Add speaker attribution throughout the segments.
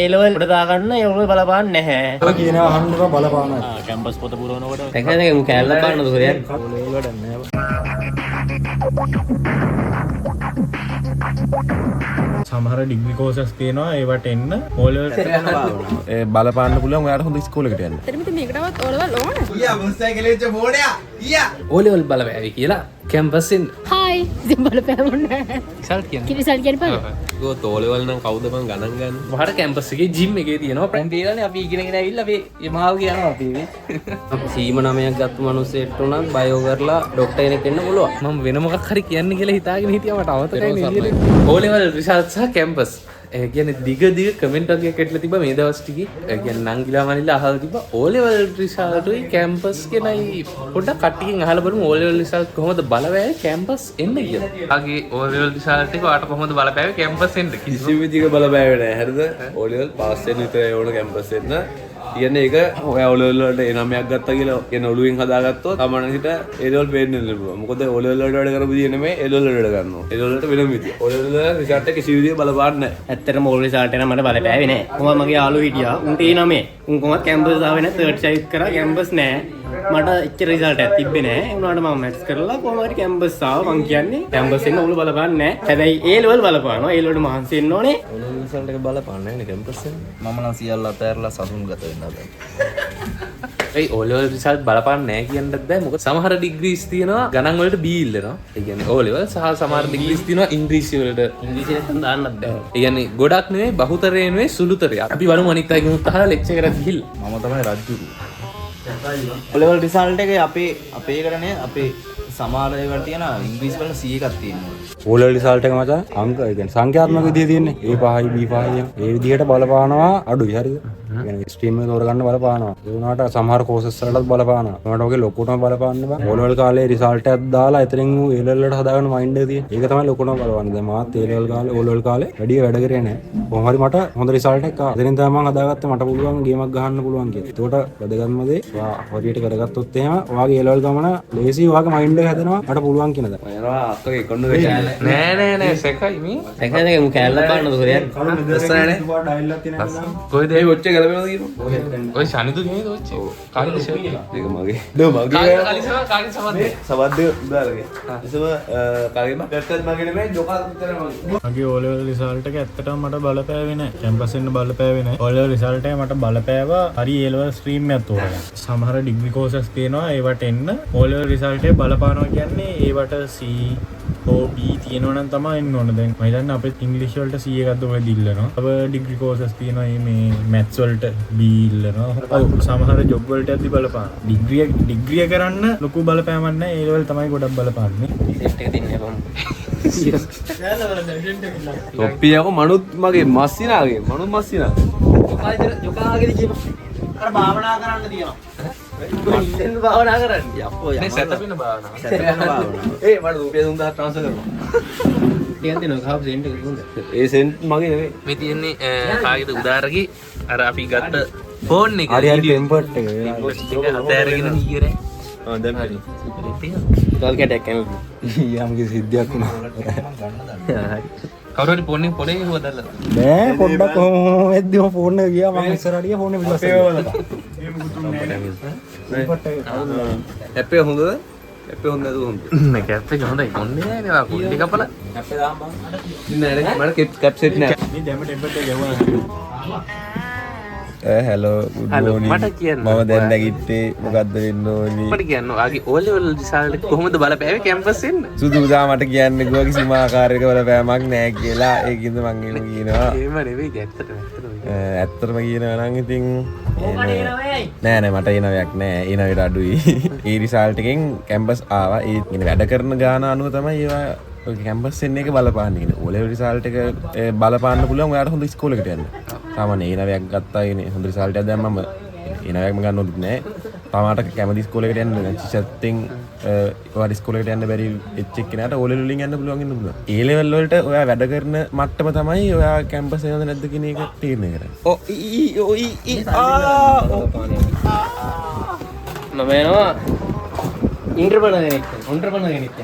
Speaker 1: ඒ level උඩ දාගන්න ඒගොල්ලෝ බලපාන්නේ නැහැ.
Speaker 2: ඔය කියනවා අහන්නව බලපානවා.
Speaker 1: කැම්පස් පොත පුරවනකොට දැකලා මු කැලල පාන්නද කොහෙද?
Speaker 2: ඒවට නෑ. සමහර ඩිග්‍රී කෝසස් තියෙනවා ඒවට එන්න ඕලෙවල්
Speaker 3: ඒ බලපාන්න පුළුවන් ඔයාලට හොඳ ඉස්කෝලේකට යන්න.
Speaker 4: එතනමිට මේකටවත් ඕලෙවල් ඕන.
Speaker 5: ඊයා මුස්සා කෙලෙච්ච බෝඩයා. ඊයා
Speaker 1: ඕලෙවල් බලපෑවි කියලා කැම්පස් එන්න.
Speaker 4: හායි ඉතින් බලපෑමුන්නේ.
Speaker 1: රිසල්ට් කියන්නේ.
Speaker 4: රිසල්ට් කියන්නේ බලන්න.
Speaker 1: ඒක ඕලෙවල් නම් කවුද මං ගණන් ගන්න. වහර කැම්පස් එකේ ජිම් එකේ තියෙනවා ප්‍රැන් තියලානේ අපි ඉගෙනගෙන ඇවිල්ලා අපි යමාව කියනවා අපි මේ. අපි සීම 9ක් ගත්ත මිනිස්සෙට උනත් බයෝ කරලා ડોක්ටර් කෙනෙක් වෙන්න පුළුවන්. මම වෙන මොකක් හරි කියන්න කියලා හිතාගෙන හිටියා මට අවතකයි නේ. ඕලෙවල් රිසල්ට් සහ කැම්පස් ඒ කියන්නේ දිග කමෙන්ට් එකක් ඇట్లా තිබ්බා මේ දවස් ටිකේ. ඒ කියන්නේ නංගිලා මනිලා අහලා තිබ්බා O level result උයි කැම්පස් කෙනයි පොඩ්ඩක් කට්ටියකින් අහලා බලමු O level result කොහොමද බලවෑවේ කැම්පස් එන්න කියලා. ආගේ O level result එක ඔයාලට කොහොමද බලපෑවේ කැම්පස් එන්න
Speaker 3: කිසිම විදිහක බලපෑවේ නැහැ හරිද? O level පාස් වෙන්න විතරයි ඕන කැම්පස් එන්න. කියන්නේ ඒක ඔය O level වලට ඒ 9ක් ගත්තා කියලා කියන ඔළුවෙන් හදාගත්තොත් තමන හිට A level පේන්නේ නැහැ. මොකද O level වලට වැඩ කරපු විදිය නෙමෙයි A level වලට කරනවා. A level වලට වෙනම විදිය. O level වල result එක කිසි විදිහක බලපාන්නේ නැහැ.
Speaker 1: ඇත්තටම O level result එක නම් මට බලපෑවේ නැහැ. කොහොම මගේ යාළුවෝ හිටියා. උන්ට ඒ 9. උන් කොහොමද කැම්පස් ආවේ නැහැ. තර්ඩ් චොයිස් කරා කැම්පස් නැහැ. මට එච්චර රිසල්ට් එකක් තිබ්බේ නැහැ. ඒ වුණාට මම මැත්ස් කරලා කොහොම හරි කැම්පස් ආවා. මං කියන්නේ කැම්පස් එන්න ඕගොල්ලෝ බලපාන්නේ නැහැ. හැබැයි A level බලපානවා. A level මහන්සි වෙන්න ඕනේ.
Speaker 3: O level result එක බලපාන්නේ නැහැ නේ කැම්පස් එන්න.
Speaker 5: මම නම් සියල්ල අතහැරලා සතුන් ගත වෙන්න හදන්නේ.
Speaker 1: ඒ O level result බලපාන්නේ නැහැ කියන්නත් බෑ. මොකද සමහර ඩිග්‍රීස් තියෙනවා ගණන් වලට B ඉල්ලනවා. ඒ කියන්නේ O level සහ සමහර ඩිග්‍රීස් තියෙනවා ඉංග්‍රීසි වලට. ඉංග්‍රීසි නැත්නම් දාන්නත් බෑ. ඒ කියන්නේ ගොඩක් නෙවෙයි බහුතරේ නෙවෙයි සුළුතරේ. අපි බලමු අනිත් අයගෙන් උත්සාහ ලෙක්චර් එකකට ගිහිල්ලා.
Speaker 5: මම තමයි රජ්ජුරු. O level result එක අපේ එකටනේ අපේ සමහර ඒවා තියෙන ඉංග්‍රීසි වල C එකක් තියෙනවා.
Speaker 2: O level result එක මචං අංක ඒ කියන්නේ සංඛ්‍යාත්මක විදිය තියෙන්නේ. A5යි B5යි ඒ විදිහට බලපානවා අඩුයි හරිද? කියන්නේ ස්ට්‍රීම් එක තෝරගන්න බලපානවා. ඒ වුණාට සමහර කෝසස් වලටත් බලපානවා. ඒකට ඔගේ ලොකුටම බලපාන්න බෑ. O level කාලේ result එකක් දාලා එතනින් A level වලට හදාගන්න මයින්ඩ් එක තියෙන. ඒක තමයි ලොකුටම බලපාන්නේ. දැන් මාත් A level කාලේ O level කාලේ වැඩි වැඩ කරේ නැහැ. කොහොම හරි මට හොඳ result එකක් ආවා. එතනින් තමයි මම හදාගත්තේ මට පුළුවන් ගේමක් ගහන්න පුළුවන් කියලා. ඒකට වැදගත්ම දේ හරියට කරගත්තොත් එහෙම ඔයාගේ A level ගමන ලේසි ඔයාගේ මයින්ඩ් එක හැදෙනවා මට පුළුවන් කියන දේ.
Speaker 3: යනවා අක්කගේ කොණ්ඩු වෙච්චාලේ.
Speaker 1: නෑ සෙකයි මේ. දැකලා මු කැලල පාන්නද කොහෙද?
Speaker 3: දැස්සනේ. කොහෙද ඒ ඔච්චර ගලපෙනවද කියනවා?
Speaker 1: ඔය ශනිදු නෙමෙයිද ඔච්ච? කාගේ ෂර්ට් එක?
Speaker 3: ඒක මගේ. නෝ මගේ.
Speaker 1: කාගේ සමද්ද?
Speaker 3: සමද්ද උදාලගේ. ඉතම කාගේ මම දැක්කත් මගේ නෙමෙයි ජොකා විතර මගේ.
Speaker 2: මගේ O level result එක ඇත්තටම මට බලපෑවේ නැහැ. කැම්පස් එන්න බලපෑවේ නැහැ. O level result එක මට බලපෑවා හරි A level stream එකක් තෝරගන්න. සමහර ඩිග්‍රී කෝසස් තියෙනවා ඒවට එන්න O level result එක බලපානවා කියන්නේ ඒවට C OB තියෙනවා නම් තමයි එන්න ඕන. දැන් මම හිතන්නේ අපේ ඉංග්‍රීසි වලට C එකක්ද ඔය දිල්ලනවා. අපේ ඩිග්‍රී කෝසස් තියෙනවා මේ මැත්ස් වලට B ඉල්ලනවා. ඔව් සමහර ජොබ් වලට ඇද්දි බලපාන. ඩිග්‍රිය කරන්න ලොකු බලපෑමක් නැහැ. ඒ ලෙවල් තමයි ගොඩක් බලපාන්නේ.
Speaker 1: සෙට් එක දින්නේ බම්.
Speaker 3: තොප්පියක මනුත් මගේ මස්සිනාගේ මනුත් මස්සිනා.
Speaker 5: යෝගාගේ කියප. අර භාවනා කරන්න තියෙනවා.
Speaker 1: ඉන්න භාවනා කරන්නේ.
Speaker 5: යප්පෝ
Speaker 1: නේ සැතපෙන භාවනා.
Speaker 5: සැතපෙන භාවනා.
Speaker 3: ඒ මට රුපියල් 3000 ට්‍රාන්ස්ෆර් කරනවා.
Speaker 1: ටිකක් දෙනවා කාප් සෙන්ට් එක දුන්න.
Speaker 3: ඒ සෙන්ට් මගේ නෙවෙයි.
Speaker 1: මේ තියෙන්නේ කාගේද උදාරකේ අර අපි ගත්ත ෆෝන් එක.
Speaker 2: හරි හරි ටෙම්පර්ට් එක.
Speaker 1: අතෑරගෙන ඉයරේ.
Speaker 3: දැන් හරි.
Speaker 1: ඩොල් කැටයක් කැමති.
Speaker 2: යම්කි සිද්ධියක් වුණා.
Speaker 1: කවුරු හරි ෆෝන් එක පොලේ හොදලා.
Speaker 2: නෑ පොඩ්ඩක් කොහොම වෙද්දි ෆෝන් එක ගියා මම ඉස්සරහට ගියා ෆෝන් එක පිටපස්සට.
Speaker 3: හැප්පේ හොඳද? හැප්පේ හොඳ නැතුව හොඳ.
Speaker 1: නේ කැප් එක හොඳයි. කොන්නේ නෑ නේ කුඩි කපලා.
Speaker 3: හැප්පේ දාන්න බං. නෑ නෑ මට කැප් සෙට් නෑ.
Speaker 2: මේ දැම්ම ටෙම්පර්ට් එක ගැවුවා.
Speaker 3: Hello good මෝනින්.
Speaker 1: මට කියන්න.
Speaker 3: මම දැන් නැගිට්ටේ මොකද්ද වෙන්න ඕනි?
Speaker 1: මට කියන්න ආගේ O level result එක කොහොමද බලපෑවේ කැම්පස් එන්න?
Speaker 3: සුදු උදා මට කියන්නේ ගුවා කිසිම ආකාරයක බලපෑමක් නෑ කියලා ඒකින්ද මං එහෙම කියනවා.
Speaker 1: එහෙම නෙවෙයි ඇත්තටම.
Speaker 3: ඇත්තටම කියනවා නම් ඉතින් නෑ නෑ මට එනවයක් නෑ එනවට අඩුයි. ඒ රිසල්ට් එකෙන් කැම්පස් ආවා. ඒ කියන්නේ වැඩ කරන ගාන අනුව තමයි ඒවා කැම්පස් එන්න එක බලපාන්නේ. O level result එක බලපාන්න පුළුවන් ඔයාලට හොඳ ඉස්කෝලේකට යන්න. සාමාන්‍ය එනවයක් ගත්තා ඉන්නේ හොඳ රිසල්ට් එකක් දැම්මම එනවයක්ම ගන්න ඕනෙත් නෑ. තමාට කැමති ඉස්කෝලේකට යන්න චිෂත්ෙන් ඔයාලා ඉස්කෝලේකට යන්න බැරි එච් එක්කෙනාට O level වලින් යන්න පුළුවන් ඉන්න පුළුවන්. A level වලට ඔයා වැඩ කරන මට්ටම තමයි ඔයා කැම්පස් එනවද නැද්ද කියන එක තීරණය කරන්නේ.
Speaker 1: මම එනවා ඉන්ටර්ප්‍රනර් කෙනෙක්.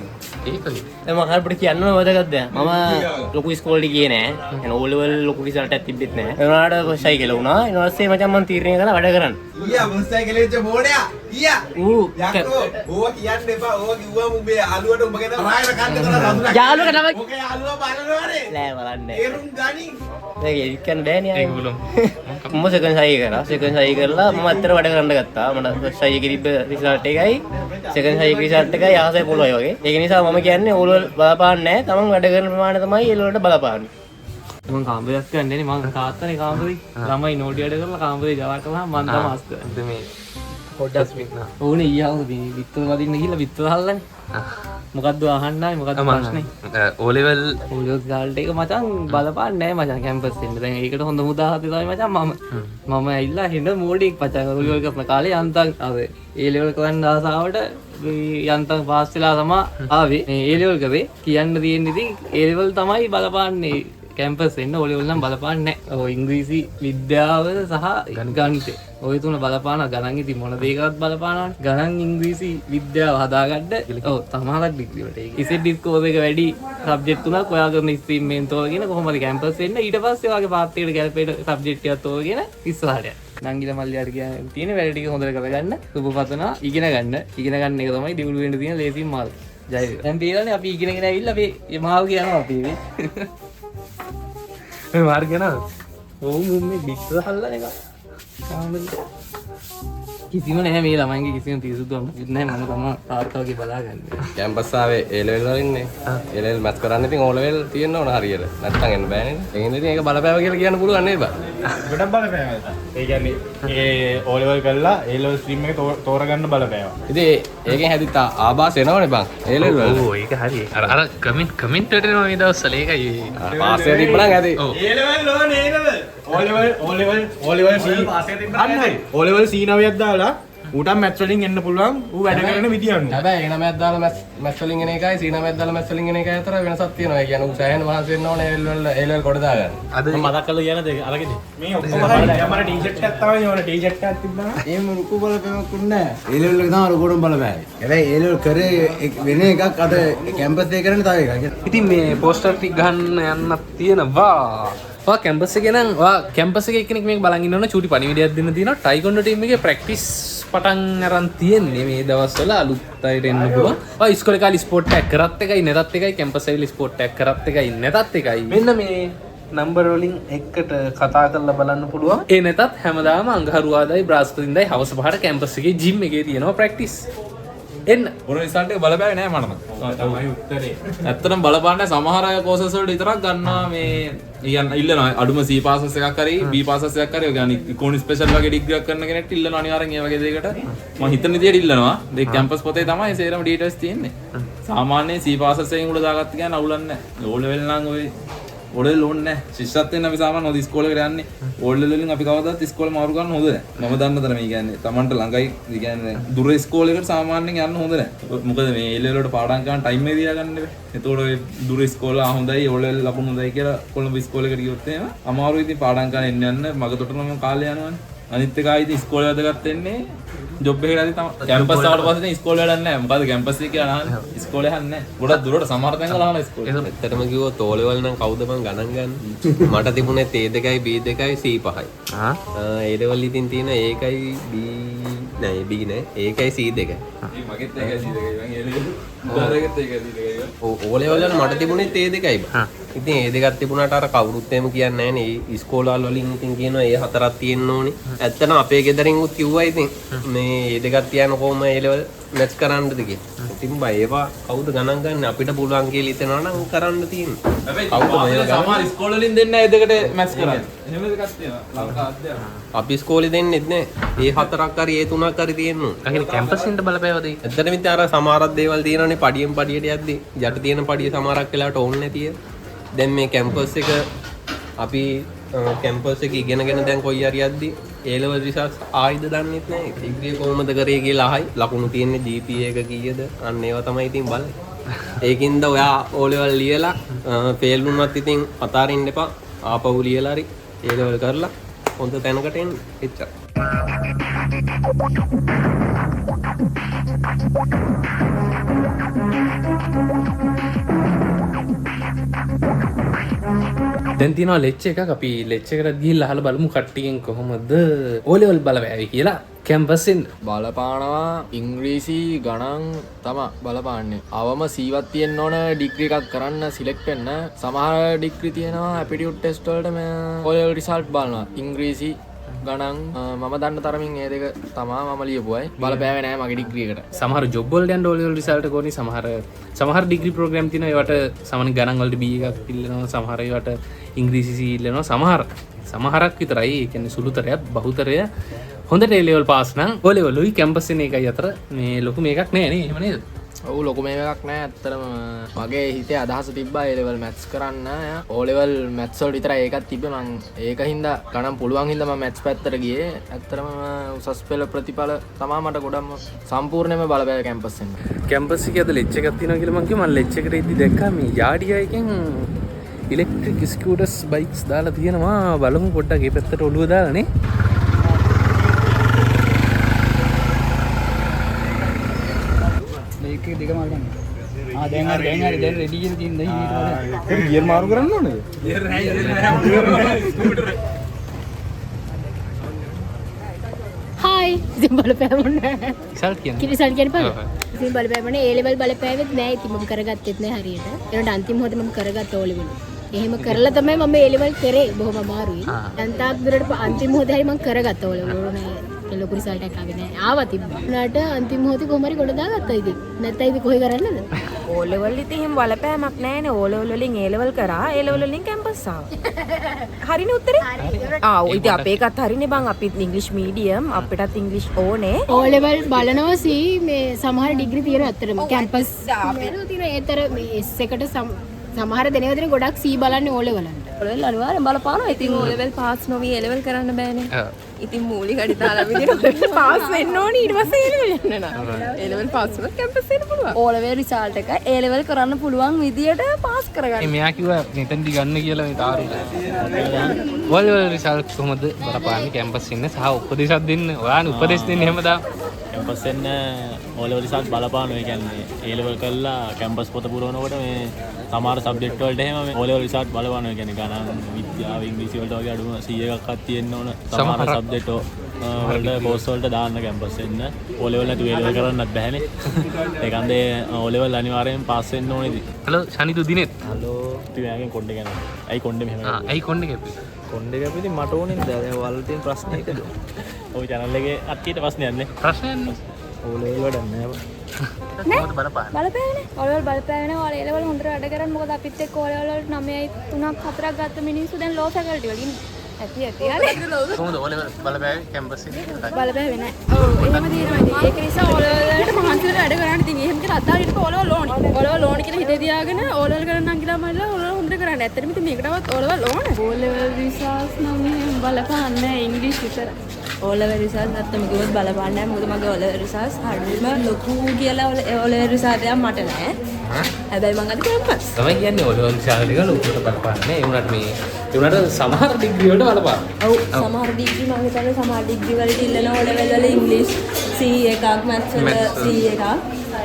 Speaker 1: ඒකයි.
Speaker 6: මම අපිට කියන්න වැදගත්ද මම ලොකු ඉස්කෝලේ ගියේ නෑ يعني O level ලොකු රිසල්ට් එකක් තිබෙත් නෑ ඒ වුණාට ෆස්ට් කියලා වුණා ඊට පස්සේ මචං මම තීරණය කළා වැඩ කරන්න
Speaker 3: ඊයා මොස්ටයි කෙලෙච්ච බෝඩයා ඊයා
Speaker 6: ඌ
Speaker 3: යක්කෝ ඕවා කියන්න එපා ඕවා කිව්වම උඹේ යාළුවට උඹ ගැන රායන කන්න කරලා සතුටක්
Speaker 6: යාළුවා තමයි
Speaker 3: ඕකේ යාළුවා බලනවානේ
Speaker 6: ලෑ බලන්නේ
Speaker 3: ඒරුම් ගනි
Speaker 6: ඒක කියන්න බෑනේ අය මම සෙකන්ඩ් සයි කරා සෙකන්ඩ් සයි කරලා මම අතර වැඩ කරන්න ගත්තා මට ෆස්ට් සයි එකේ තිබ්බ රිසල්ට් එකයි සෙකන්ඩ් සයි රිසල්ට් එකයි ආසයි පොළොයි වගේ ඒක නිසා මම කියන්නේ ඕලවල් බලපාන්නේ නැහැ තමන් වැඩ කරන ප්‍රමාණය තමයි ඒ වලට බලපාන්නේ මම කාමරයක් ගන්නනේ මම තාත්තනේ කාමරේ ළමයි නෝඩි වැඩ කරලා කාමරේ ජවා කරලා මම තමයි මාස්ටර්
Speaker 1: මේ පොඩ්ඩක් ස්පීක් නා.
Speaker 6: ඕනේ ඊයවද මේ විත්තර වදින්න ගිහලා විත්තර හල්ලන්නේ මොකද්ද අහන්නයි මොකද්ද ප්‍රශ්නේ
Speaker 1: O level
Speaker 6: ඕලවල් ගාල්ට එක මචං බලපාන්නේ නැහැ මචං කැම්පස් එකේ දැන් ඒකට හොඳ උදාහරණයක් තමයි මචං මම ඇවිල්ලා හිඳ මෝඩියෙක් මචං ඕලවල් කරන කාලේ යන්තම් අර ඒ ලෙවල් කරන්න ආසාවට යන්තම් පාස් වෙලා තමයි ආවේ මේ ඒ ලෙවල් කරේ කියන්න තියෙන ඉතින් ඒ ලෙවල් තමයි බලපාන්නේ කැම්පස් එන්න O level නම් බලපාන්නේ නැහැ ඔය ඉංග්‍රීසි විද්‍යාව සහ ගණිතය ඔය තුන බලපාන ගණන් ඉතින් මොන දෙයකවත් බලපානවනේ ගණන් ඉංග්‍රීසි විද්‍යාව හදාගන්න ඔව් තමහරක් ඩිග්‍රී වලට ඒක ඉසෙඩ් ස්කෝර් එක වැඩි සබ්ජෙක්ට් තුනක් ඔයා කරන ස්ට්‍රීම් එකෙන් තෝරගෙන කොහොම හරි කැම්පස් එන්න ඊට පස්සේ ඔයාගේ පාත් එකට ගැලපෙන සබ්ජෙක්ට් එකක් තෝරගෙන ඉස්සරහට යන්න නංගිලා මල්ලියාට කියන තියෙන වැඩ ටික හොඳට කරගන්න සුබපතනවා ඉගෙන ගන්න එක තමයි දියුණු වෙන්න තියෙන ලේසිම මාර්ගය ජය වේවා දැන් තේරෙන්නේ අපි ඉගෙනගෙන ඇවිල්ලා අපි මේ මාර්ගය යනවා අපි
Speaker 1: මේ මාර්ගය යනවා.
Speaker 6: ඔව් මුන්නේ විත්තර හල්ලන එක කිසිම නැහැ මේ ළමයින්ගේ කිසිම තියසුතුවක් නැහැ මම තමයි තාත්තා වගේ බලාගන්නේ
Speaker 1: කැම්පස් ආවේ A level වල ඉන්නේ. A level මැත් කරන්න ඉතින් O level තියෙන්න ඕන හරියට. නැත්තම් එන්න බෑනේ. ඒකින්ද ඉතින් ඒක බලපෑව කියලා කියන්න පුළුවන් නේද බා?
Speaker 7: ගොඩක් බලපෑවා. ඒ කියන්නේ ඒ O level කරලා A level stream එක තෝරගන්න බලපෑවා.
Speaker 1: ඉතින් ඒකෙන් හැදිත ආభాස එනවනේ බං. A level වල.
Speaker 8: ඕ ඒක හරි අර කමෙන්ට් වලට මේ දවස්වල ඒකයි
Speaker 1: පාස් එක තිබ්බනම් ඇති.
Speaker 7: A level ඕනේ A level. O level C අන්න හරි. O level C 9ක් දාලා ඌට මැත්ස් වලින් එන්න පුළුවන් ඌ වැඩ කරන විදිය අනුව.
Speaker 1: හැබැයි ඒ නමයක් දාලා මැත්ස් වලින් එන එකයි C නමයක් දාලා මැත්ස් වලින් එන එකයි අතර වෙනසක් තියෙනවා. ඒ කියන්නේ ඌ සෑහෙන මහන්සි වෙන්න ඕනේ A level කොට දාගන්න.
Speaker 8: අද
Speaker 6: මතක් කරලා කියන දෙක අරගෙද
Speaker 7: මේ ඔක්කොම හරි. දැන් මට ටී-ෂර්ට් එකක් තමයි ඕන ටී-ෂර්ට් එකක් තිබ්බා.
Speaker 5: එහෙම රුකු බලපෑමක් නැහැ. ඒ ලෙවල් එක තමයි රුකුඩම් බලපෑයි. හැබැයි ඒ ලෙවල් කරේ වෙන එකක් අද කැම්පස් එකේ කරන්නේ තව එකක්.
Speaker 1: ඉතින් මේ පෝස්ටර් ටික ගන්න යන්නත් තියෙනවා. ඔයා කැම්පස් එකේ නම් ඔයා කැම්පස් එකේ එක්කෙනෙක් මේක බලන් ඉන්නවනේ චූටි පණිවිඩයක් දෙන්න තියෙනවා. ටයිකොන්ඩෝ ටීම් එකේ ප්‍රැක්ටිස් පටන් අරන් තියෙන්නේ මේ දවස්වල අලුත් අයට එන්න පුළුවන්. ඔය ඉස්කෝලේ කාලේ ස්පෝර්ට් ටැග් කරත් එකයි නැතත් එකයි කැම්පස් එකේ ස්පෝර්ට් ටැග් කරත් එකයි නැතත් එකයි. මෙන්න මේ නම්බර් වලින් එකට කතා කරලා බලන්න පුළුවන්. ඒ නැතත් හැමදාම අඟහරුවාදයි බ්‍රහස්පතින්දයි හවස 5ට කැම්පස් එකේ ජිම් එකේ තියෙනවා ප්‍රැක්ටිස්. එන්න
Speaker 2: මොන රිසල්ට් එක බලපෑවේ නෑ මට නම්.
Speaker 7: තමයි උත්තරේ.
Speaker 2: ඇත්තටම බලපාන්නේ සමහර අය කෝසස් වලට විතරක් ගන්නවා මේ ඉල්ලනවා අඩුම C පාසස් එකක් හරි B පාසස් එකක් හරි يعني ඉකෝනොමි ස්පෙෂල් වගේ ඩිග්‍රියක් කරන කෙනෙක්ට ඉල්ලනවා අනිවාර්යෙන් ඒ වගේ දෙයකට මම හිතන විදියට ඉල්ලනවා ඒ කැම්පස් පොතේ තමයි සේරම ඩීටේල්ස් තියෙන්නේ සාමාන්‍යයෙන් C පාසස් එකෙන් උඩ දාගත්ත කියන්නේ අවුලක් නැහැ ඕ ලෙවල් නම් ඔය ඕඩල් ඕනේ නැහැ ශිෂ්‍යත්වෙන් අපි සාමාන්‍යයෙන් ඔය ඉස්කෝලේකට යන්නේ ඕඩල් වලින් අපි කවදාවත් ඉස්කෝලේ මාරු ගන්න හොඳ නැහැ මම දන්න තරම ඒ කියන්නේ Tamanට ළඟයි ඒ කියන්නේ දුර ඉස්කෝලේකට සාමාන්‍යයෙන් යන්න හොඳ නැහැ මොකද මේ ඒ ලෙවල් වලට පාඩම් කරන ටයිම් එක දියා ගන්න බෑ එතකොට ඔය දුර ඉස්කෝලා හොඳයි ඕඩල් ලකුණු හොඳයි කියලා කොළඹ ඉස්කෝලේකට ගියොත් එහෙම අමාරුයි ඉතින් පාඩම් කරන්න යන්න මගතොටම කාලේ යනවනේ අනිත් එක ආයිත් ඉස්කෝලේ වැදගත් වෙන්නේ ජොබ් එකේ හරි තමයි කැම්පස් ආවට පස්සේ ඉස්කෝලේ වැඩක් නැහැ මොකද කැම්පස් එකේ අහන්නේ ඉස්කෝලේ අහන්නේ නැහැ ගොඩක් දුරට සමහර තැන්වල අහන ඉස්කෝලේ
Speaker 1: ඇත්තටම කිව්වොත් O level නම් කවුද මං ගණන් ගන්න මට තිබුණේ A2යි B2යි C5යි A level ඉතින් තියෙන ඒකයි B නෑ B නෑ ඒකයි C2යි
Speaker 2: මගෙත් ඒකයි C2යි මම ඒ ලෙවල් උදාරගෙත් ඒකයි C2යි
Speaker 1: O level වල මට තිබුණේ A2යි බා ඉතින් A2ක් තිබුණාට අර කවුරුත් එහෙම කියන්නේ නැහැ නේ ඉස්කෝලවල වලින් ඉතින් කියනවා A4ක් තියෙන්න ඕනේ ඇත්තටම අපේ ගෙදරින් උත් කිව්වා ඉතින් මේ A2ක් තියන කොහොම A level මැච් කරන්නද කියලා ඉතින් බා ඒවා කවුද ගණන් ගන්න අපිට පුළුවන් කියලා හිතනවා නම් කරන්න තියෙන්නේ
Speaker 2: හැබැයි සමහර ඉස්කෝල වලින් දෙන්නේ නැහැ දෙකට මැච් කරන්නේ එහෙම දෙකක් තියෙනවා ලංකා අධ්‍යාපනය
Speaker 1: අපි ඉස්කෝලේ දෙන්නෙත් නෑ A4ක් හරි A3ක් හරි තියෙන්න ඕන
Speaker 8: අහින කැම්පස් එන්න බලපෑවද
Speaker 1: ඇත්තටම ඉතින් අර සමහරක් දේවල් තියෙනවානේ පඩියෙන් පඩියට යද්දි යට තියෙන පඩිය සමහරක් වෙලාවට ඕනේ නැතිය දැන් මේ කැම්පස් එක අපි කැම්පස් එක ඉගෙනගෙන දැන් කොයි හරි යද්දි A level රිසල්ට්ස් ආයිද දන්නෙත් නැහැ ඩිග්‍රී කොහොමද කරේ කියලා අහයි ලකුණු තියෙන්නේ GPA එක කීයද අන්න ඒවා තමයි ඉතින් බලන්නේ ඒකින්ද ඔයා O level ලියලා ෆේල් වුණත් ඉතින් අතාරින්න එපා ආපහු ලියලා හරි A level කරලා හොඳ තැනකට එන්න එච්චර. දැන් තියෙනවා ලෙච් එකක්. අපි ලෙච් එකට ගිහිල්ලා අහලා බලමු කට්ටියෙන් කොහොමද O level බලවෑවි කියලා කැම්පස් එකෙන්.
Speaker 6: බලපානවා ඉංග්‍රීසි ගණන් තමා බලපාන්නේ. අවම සීවත් තියෙන්න ඕන ඩිග්‍රී එකක් කරන්න සිලෙක්ට් වෙන්න. සමහර ඩිග්‍රී තියෙනවා ඇපිටියුඩ් ටෙස්ට් වලට O level රිසල්ට් බලනවා. ඉංග්‍රීසි ගණන් මම දන්න තරමින් ඒ දෙක තමා මම ලියපුවයි. බලපෑවේ නෑ මගේ ඩිග්‍රී එකට.
Speaker 1: සමහර ජොබ් වලට යන්න O level රිසල්ට් එක ඕනි. සමහර ඩිග්‍රී ප්‍රෝග්‍රෑම් තියෙනවා. ඒවට සමහර ගණන් වලට B එකක් ඉල්ලනවා. සමහර ඒවට ඉංග්‍රීසි C ඉල්ලනවා. සමහරක් විතරයි. ඒ කියන්නේ සුළුතරයක් බහුතරය හොඳට A level පාස් නම් O level උයි කැම්පස් එකයි අතර මේ ලොකු මේකක් නෑ නේ. එහෙම නේද?
Speaker 6: ඔව් ලොකු මේකක් නෑ ඇත්තටම. මගේ හිතේ අදහස තිබ්බා A level maths කරන්න. O level maths වල විතරයි ඒකක් තිබ්බේ. මං ඒක හින්දා ගණන් පුළුවන් හින්දා මම maths පැත්තට ගියේ. ඇත්තටම උසස් පෙළ ප්‍රතිඵල තමා මට ගොඩක්ම සම්පූර්ණයෙන්ම බලපෑව කැම්පස් එකෙන්.
Speaker 1: කැම්පස් එකේ අද ලෙච් එකක් තියෙනවා කියලා මං කිව්වා. මම ලෙච් එකට ඉද්දි දැක්කා මේ යාඩියා එකෙන් ඉලෙක්ට්‍රික් ස්කූටර්ස් බයික්ස් දාලා තියෙනවා. බලමු පොඩ්ඩක් ඒ පැත්තට ඔළුව දාලා නේ.
Speaker 9: මේක දෙක මාරු ගන්න. දැන් හරි රෙඩි කියලා තියෙන දැන් ඊට වඩා
Speaker 2: ගියර් මාරු කරන්න ඕනේද?
Speaker 4: හායි ඉතින් බලපෑමුන්නේ නැහැ.
Speaker 1: රිසල්ට් කියන්නේ
Speaker 4: රිසල්ට් කියන්නේ බලන්න. ඉතින් බලපෑමුන්නේ A level බලපෑවෙත් නැහැ. ඉතින් මම කරගත්තෙත් නැහැ හරියට. ඒනට අන්තිම මොහොතේ මම කරගත්ත O level. එහෙම කරලා තමයි මම A level කරේ. බොහොම අමාරුයි. දැන් තාක් දුරට අන්තිම මොහොතේ හරි මම කරගත්ත O level. ඕනේ ලොකු රිසල්ට් එකක් ආවේ නැහැ. ආවා තිබ්බා. උනාට අන්තිම මොහොතේ කොහොම හරි ගොඩ දාගත්තා ඉතින්. නැත්නම් ඉතින් කොහේ කරන්නද?
Speaker 10: O level ඉතින් එහෙම බලපෑමක් නැහැනේ. O level වලින් A level කරා. A level වලින් කැම්පස් ආවා. හරිනේ උත්තරේ? ඉතින් අපේ එකත් හරිනේ බං. අපිත් ඉංග්‍රීසි මීඩියම්. අපිටත් ඉංග්‍රීසි ඕනේ.
Speaker 4: O level බලනවා සී මේ සමහර ඩිග්‍රී තියෙනවා ඇත්තටම කැම්පස් තියෙන ඒතර මේ S එකට සමහර දෙනවා දෙන ගොඩක් C බලන්නේ O level වලට.
Speaker 10: O level අනිවාර්යෙන් බලපානවා. ඉතින් O level පාස් නොවි A level කරන්න බෑනේ. ඉතින් මූලික අඩිතාලා විදිහට පාස් වෙන්න ඕනේ ඊට පස්සේ A level යන්න නා. A level පාස් වුණොත් කැම්පස් එන්න පුළුවන්. O level රිසල්ට් එක A level කරන්න පුළුවන් විදියට පාස් කරගන්න.
Speaker 1: මෙයා කිව්වා මෙතෙන්දි ගන්න කියලා මේ තාරු. O level රිසල්ට් කොහොමද බලපාන්නේ කැම්පස් ඉන්න සහ උපදේශයක් දෙන්න. ඔයාලා උපදේශ දෙන්න එහෙමදා.
Speaker 11: කැම්පස් එන්න O level රිසල්ට් බලපානවා. ඒ කියන්නේ A level කරලා කැම්පස් පොත පුරවනකොට මේ සමහර සබ්ජෙක්ට් වලට එහෙම මේ O level රිසල්ට් බලපානවා. ඒ කියන්නේ ගණන් විද්‍යාව ඉංග්‍රීසි වලට වගේ අඩුම 100 එකක්වත් තියෙන්න ඕන. සමහර සබ්ජෙක්ට් වලට කෝස් වලට දාන්න කැම්පස් එන්න. O level නැතුව A level කරන්නත් බෑනේ. ඒකන්දේ O level අනිවාර්යෙන් පාස් වෙන්න ඕනේ ඉතින්.
Speaker 1: හලෝ ශනිදු දිනෙත්.
Speaker 11: හලෝ ටිකකින් කොණ්ඩේ ගන්න. ඇයි කොණ්ඩේ මෙහෙම කරන්නේ?
Speaker 1: ඇයි කොණ්ඩේ කැපුවේ?
Speaker 5: කොණ්ඩේ කැපුවේ මට ඕනේ නේද? දැන් ඔයාලට තියෙන ප්‍රශ්නේ ඒකද?
Speaker 11: ඔය channel එකේ අත්තියට ප්‍රශ්නයක් නේ.
Speaker 1: ප්‍රශ්නයක් නෑ.
Speaker 5: O level වැඩක් නෑ.
Speaker 1: කොහොමද බලපාන්නේ?
Speaker 10: බලපෑවනේ. O level බලපෑවනේ. O level හොඳට වැඩ කරන්නේ. මොකද අපිත් එක්ක O level වලට 9යි 3ක් 4ක් ගත්ත මිනිස්සු දැන් low faculty වල ඉන්නේ. ඇති යාලේ.
Speaker 1: කොහොමද O level බලපෑවේ කැම්පස් එකේ?
Speaker 10: බලපෑවේ නැහැ. ඔව් එහෙම තියෙනවා. ඉතින් ඒක නිසා O level වලට මහන්සියට වැඩ කරන්න. ඉතින් එහෙම කියලා අත්තාරිට O level ඕනේ. O level ඕනේ කියලා හිතේ තියාගෙන O level කරන්නම් කියලා මල්ලා O level හොඳට කරන්න. ඇත්තටම ඉතින් මේකටවත් O level ඕනේ. O level රිසල්ට්ස් නම් එහෙම බලපාන්නේ ඉංග්‍රීසි විතරයි. O level රිසල්ට් නැත්තම් කිව්වොත් බලපාන්නේ නැහැ. මොකද මගේ O level රිසල්ට්ස් හරියම ලොකු කියලා O level රිසල්ට් එකක් මට නැහැ. හැබැයි මං අද කැම්පස්.
Speaker 1: තමයි කියන්නේ O level රිසල්ට් එක ලොකුට බලපාන්නේ. ඒ වුණාට මේ ඒ වුණාට සමහර ඩිග්‍රී වලට බලපානවා.
Speaker 10: ඔව් සමහර ඩිග්‍රී මම හිතන්නේ සමහර ඩිග්‍රී වලට ඉල්ලන O level වල ඉංග්‍රීසි C එකක් maths වල C එකක්.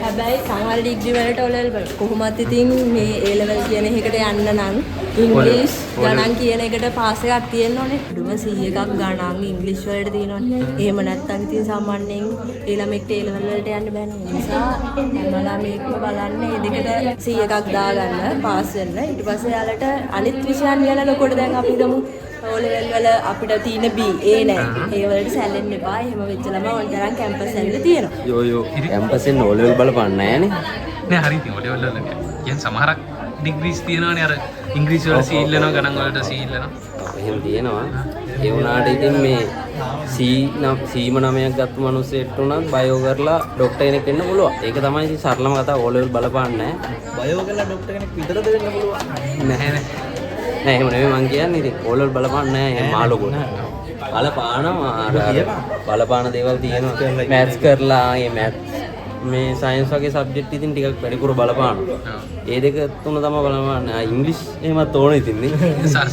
Speaker 10: හැබැයි සමහර ඩිග්‍රී වලට O level කොහොමත් ඉතින් මේ A level කියන එකකට යන්න නම් ඉංග්‍රීසි ගණන් කියන එකට පාස් එකක් තියෙන්න ඕනේ. අඩුම C එකක් ගණන් ඉංග්‍රීසි වලට තියෙනවනේ. එහෙම නැත්නම් ඉතින් සාමාන්‍යයෙන් ඒ ළමෙක්ට A level වලට යන්න බෑනේ. ඒ නිසා මලා මේකම බලන්න මේ දෙකට C එකක් දාගන්න පාස් වෙන්න. ඊට පස්සේ යාලට අනිත් විෂයන් ගැන ලොකුට දැන් අපි හිතමු O level වල අපිට තියෙන B A නෑ. ඒ වලට සැලෙන්න එපා. එහෙම වෙච්ච ළමයි ඕන තරම් කැම්පස් ඇවිල්ලා තියෙනවා.
Speaker 6: යෝ කැම්පස් එකේ O level බලපන්නේ නැහනේ.
Speaker 1: නෑ හරි ඉතින් O level වල කියන්නේ සමහරක් ඩිග්‍රීස් තියෙනවානේ අර ඉංග්‍රීසි වල C ඉල්ලනවා ගණන් වලට C ඉල්ලනවා.
Speaker 6: එහෙම තියෙනවා. ඒ වුණාට ඉතින් මේ C ම 9ක් ගත්ත මිනිස්සෙට උනත් බයෝ කරලා ડોක්ටර් කෙනෙක් වෙන්න පුළුවන්. ඒක තමයි ඉතින් සරලම කතාව. O level බලපාන්නේ නැහැ.
Speaker 5: බයෝ කරලා ડોක්ටර් කෙනෙක් විතරද වෙන්න පුළුවන්?
Speaker 1: නැහැ නේ.
Speaker 6: නෑ එහෙම නෙමෙයි මං කියන්නේ ඉතින් O level බලපාන්නේ නැහැ. එහෙම මාළු බලපානවා. බලපාන දේවල් තියෙනවා. මැත්ස් කරලා ඒ මැත්ස්
Speaker 1: මේ සයන්ස් වගේ සබ්ජෙක්ට් ඉතින් ටිකක් වැඩිපුර බලපානවා. ඒ දෙක තුන තමයි බලපාන්නේ. ඉංග්‍රීසි එහෙමත් ඕනේ ඉතින් නේ.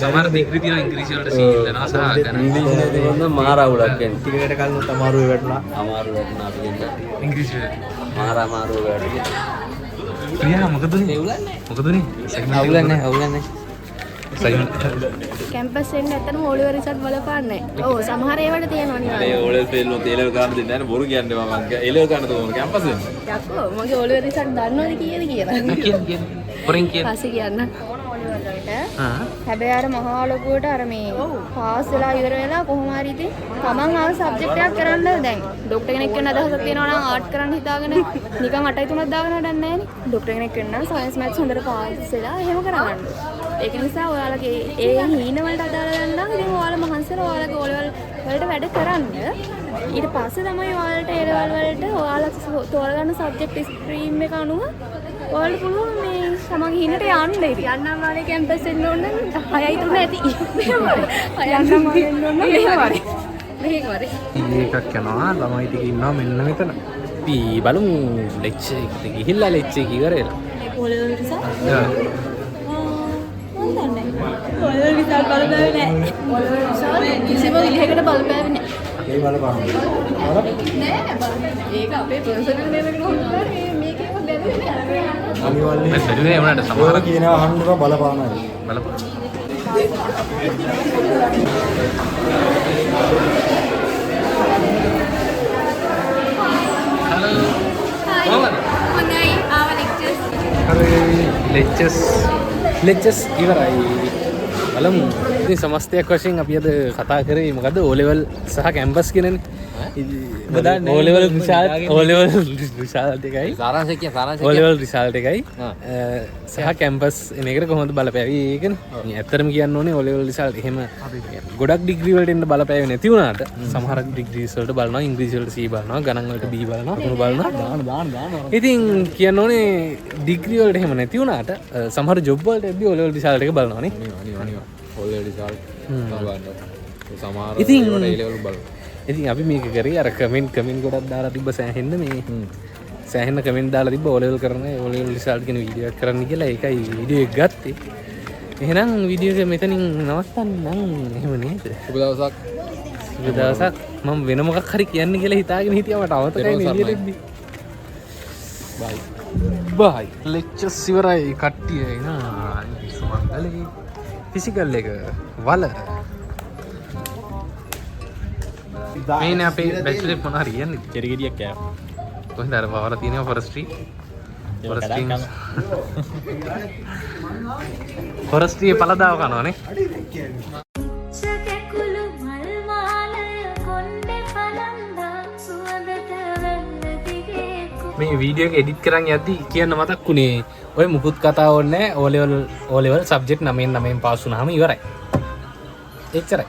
Speaker 8: සමහර ඩිග්‍රී තියෙනවා ඉංග්‍රීසි වලට සී දෙනවා සහ ගණන්.
Speaker 1: ඉංග්‍රීසි නැති වුණා මාර අවුලක් වෙනවා.
Speaker 5: ටිකකට කලින් අමාරුවේ වැටුණා.
Speaker 1: අමාරු වෙනවා අපි කියන්නේ.
Speaker 8: ඉංග්‍රීසි වල.
Speaker 1: මාර අමාරු වෙනවා.
Speaker 8: ප්‍රියා මොකද උනේ? මොකද උනේ?
Speaker 6: අවුලන්නේ අවුලන්නේ
Speaker 4: කැම්පස් එන්න ඇත්තටම ඕලිවර් රිසල්ට් බලපාන්නේ නැහැ. ඔව් සමහර ඒවාට තියෙනවා නේ.
Speaker 3: ඒ ඕලෙල් ෆේල් වුණොත් ඒ ලෙවල් ගන්න දෙන්නේ නැහැ බොරු කියන්නේ මම ඒ ලෙවල් ගන්න තෝරන කැම්පස් එක.
Speaker 4: යකෝ මගේ ඕලිවර් රිසල්ට් දන්නවද කීයද කියලා.
Speaker 8: පොරෙන් කියන.
Speaker 4: පස්සේ කියන්න. හැබැයි අර මහා ලොකුවට අර මේ පාස් වෙලා ඉවර වෙලා කොහොම හරි ඉතින් තමන් ආව සබ්ජෙක්ට් එකක් කරන්න දැන් ડોක්ටර් කෙනෙක් වෙන්න අදහසක් තියෙනවා නම් ආර්ට් කරන්න හිතාගෙන නිකන් 8යි 3ක් දාගෙන වැඩක් නැහැ නේ. ડોක්ටර් කෙනෙක් වෙන්න නම් සයන්ස් මැත්ස් හොඳට පාස් වෙලා එහෙම කරගන්න. ඒක නිසා ඔයාලගේ ඒ හීන වලට අදාළ නම් ඉතින් ඔයාලා මහන්සිලා ඔයාලගේ ඕලෙවල් වලට වැඩ කරන්න. ඊට පස්සේ තමයි ඔයාලට ඒ ලෙවල් වලට ඔයාලා තෝරගන්න සබ්ජෙක්ට් ස්ට්‍රීම් එක අනුව ඔයාලට පුළුවන් මේ තමන්ගේ හිනට යන්න ඉතින්. යන්නම් වාලේ කැම්පස් එන්න ඕන නම් 6යි 3 ඇති. යන්නම් වාලේ එන්න ඕන නම් මෙහෙමයි.
Speaker 8: ඒකක් යනවා ළමයි ටික ඉන්නවා මෙන්න මෙතන. අපි බලමු ලෙක්චර් එකට ගිහිල්ලා ලෙක්චර් එක ඉවර වෙලා.
Speaker 10: ඕලෙවල් රිසල්ට් ඕලෙවල් රිසල්ට් බලපෑවේ නැහැ.
Speaker 4: ඕලෙවල් රිසල්ට් කිසිම විදිහකට බලපෑවේ නැහැ.
Speaker 2: ඒ බලපාන.
Speaker 4: නෑ ඒක අපේ පර්සනල් මේකට හොඳට මේකේ බැලුවේ නෑ.
Speaker 2: අනිවාර්යයෙන්
Speaker 8: බැලුවේ වුණාට
Speaker 2: ඔයාලා
Speaker 8: සමහර
Speaker 2: කියනවා අහන්නක බලපානවා.
Speaker 8: බලපන්.
Speaker 4: හොඳයි ආව ලෙක්චර්ස්.
Speaker 8: ලෙක්චර්ස් ඉවරයි. බලමු. ඉතින් සමස්තයක් වශයෙන් අපි අද කතා කරේ මොකද්ද? O level සහ කැම්පස් කියනනේ. O level රිසල්ට් එකයි
Speaker 6: සාරාංශය කිය සාරාංශය
Speaker 8: O level රිසල්ට් එකයි සහ කැම්පස් එන එකට කොහොමද බලපෑවි ඒකනේ. ඇත්තටම කියන්න ඕනේ O level රිසල්ට් එහෙම ගොඩක් ඩිග්‍රී වලට එන්න බලපෑවේ නැති වුණාට සමහර ඩිග්‍රීස් වලට බලනවා ඉංග්‍රීසි වලට C බලනවා ගණන් වලට B බලනවා අකුරු බලනවා දාන ඉතින් කියන්න ඕනේ ඩිග්‍රී වලට එහෙම නැති වුණාට සමහර ජොබ් වලට එද්දී O level රිසල්ට් එක බලනවානේ. ඉතින් ඉතින් අපි මේක කරේ අර කමෙන්ට් ගොඩක් දාලා තිබ්බ සෑහෙන්න මේ සෑහෙන්න කමෙන්ට් දාලා තිබ්බ O level කරන O level රිසල්ට් කියන වීඩියෝ එකක් කරන්න කියලා ඒකයි වීඩියෝ එක ගත්තේ. එහෙනම් වීඩියෝ එක මෙතනින් නවත්තන්න නම් එහෙම නේද?
Speaker 1: සුබ දවසක්.
Speaker 8: සුබ දවසක්. මම වෙන මොකක් හරි කියන්න කියලා හිතාගෙන හිටියා මට අවතකයි එළියට එද්දි. බයි. ලෙක්චර්ස් ඉවරයි කට්ටිය එනවා. සුමංගලේ ෆිසිකල් එක වල මේනේ අපේ බැචලර් මොනවා හරි කියන්නේ
Speaker 11: චෙරිගෙඩියක් කෑවා.
Speaker 8: කොහෙන්ද අර වවර තියෙනවා ෆොරස්ට්‍රි ෆොරස්ට්‍රි පළදාව කනවනේ. මේ වීඩියෝ එක එඩිට් කරන් යද්දි කියන්න මතක් වුණේ ඔය මුකුත් කතා ඕනේ නැහැ O level සබ්ජෙක්ට් 9න් 9න් පාස් වුණාම ඉවරයි. එච්චරයි.